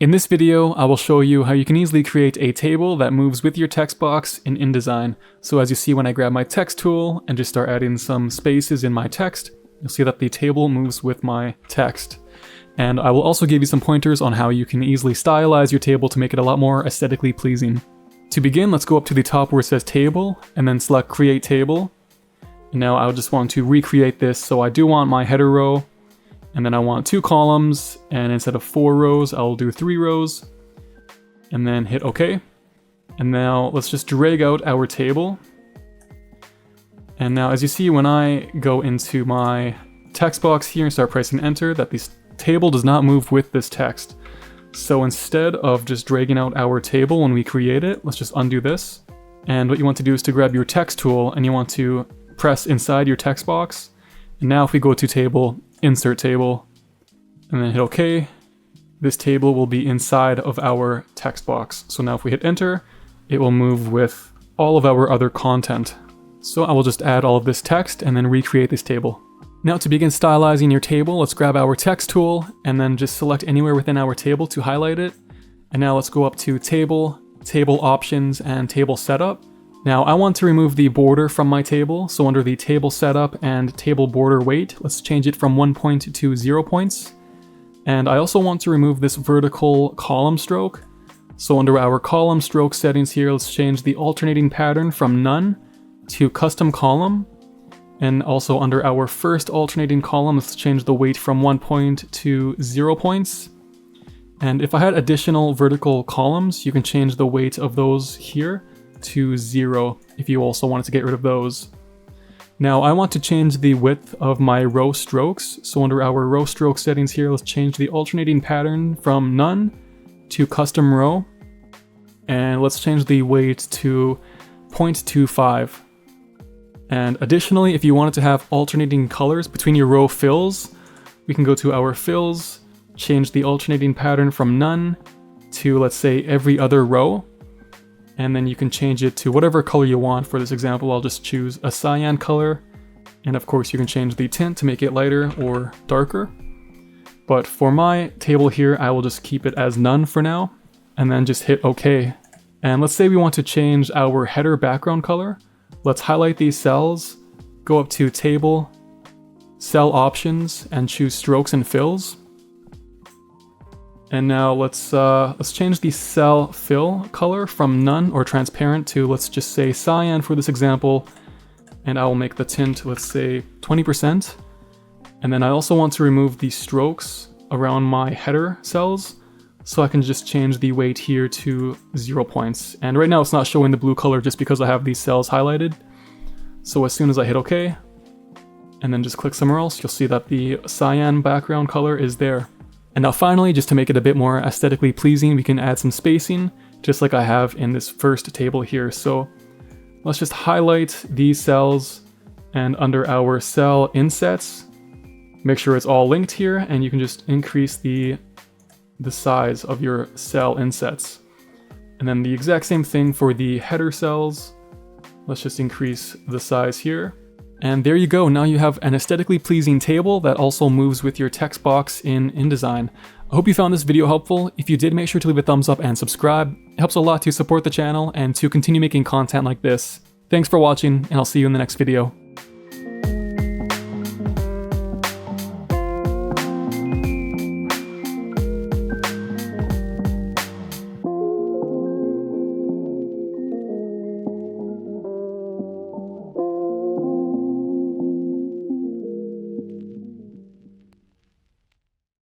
In this video, I will show you how you can easily create a table that moves with your text box in InDesign. So as you see when I grab my text tool and just start adding some spaces in my text, you'll see that the table moves with my text. And I will also give you some pointers on how you can easily stylize your table to make it a lot more aesthetically pleasing. To begin, let's go up to the top where it says table and then select create table. And now I just want to recreate this, so I do want my header row. And then I want 2 columns, and instead of 4 rows, I'll do 3 rows. And then hit OK. And now let's just drag out our table. And now as you see, when I go into my text box here and start pressing enter, that this table does not move with this text. So instead of just dragging out our table when we create it, let's just undo this. And what you want to do is to grab your text tool and you want to press inside your text box. And now if we go to table, insert table, and then hit OK, this table will be inside of our text box. So now if we hit enter, it will move with all of our other content. So I will just add all of this text and then recreate this table. Now to begin stylizing your table, let's grab our text tool and then just select anywhere within our table to highlight it. And now let's go up to table, table options, and table setup. Now I want to remove the border from my table, so under the table setup and table border weight, let's change it from 1 point to 0 points. And I also want to remove this vertical column stroke. So under our column stroke settings here, let's change the alternating pattern from none to custom column. And also under our first alternating column, let's change the weight from 1 point to 0 points. And if I had additional vertical columns, you can change the weight of those here to 0 if you also wanted to get rid of those. Now I want to change the width of my row strokes. So under our row stroke settings here, let's change the alternating pattern from none to custom row. And let's change the weight to 0.25. And additionally, if you wanted to have alternating colors between your row fills, we can go to our fills, change the alternating pattern from none to, let's say, every other row. And then you can change it to whatever color you want. For this example, I'll just choose a cyan color. And of course you can change the tint to make it lighter or darker. But for my table here, I will just keep it as none for now, and then just hit OK. And let's say we want to change our header background color. Let's highlight these cells, go up to table, cell options, and choose strokes and fills. And now let's change the cell fill color from none or transparent to, let's just say, cyan for this example. And I will make the tint, let's say, 20%. And then I also want to remove the strokes around my header cells, so I can just change the weight here to 0 points. And right now it's not showing the blue color just because I have these cells highlighted. So as soon as I hit OK, and then just click somewhere else, you'll see that the cyan background color is there. And now finally, just to make it a bit more aesthetically pleasing, we can add some spacing, just like I have in this first table here. So let's just highlight these cells, and under our cell insets, make sure it's all linked here, and you can just increase the size of your cell insets. And then the exact same thing for the header cells. Let's just increase the size here. And there you go, now you have an aesthetically pleasing table that also moves with your text box in InDesign. I hope you found this video helpful. If you did, make sure to leave a thumbs up and subscribe. It helps a lot to support the channel and to continue making content like this. Thanks for watching, and I'll see you in the next video.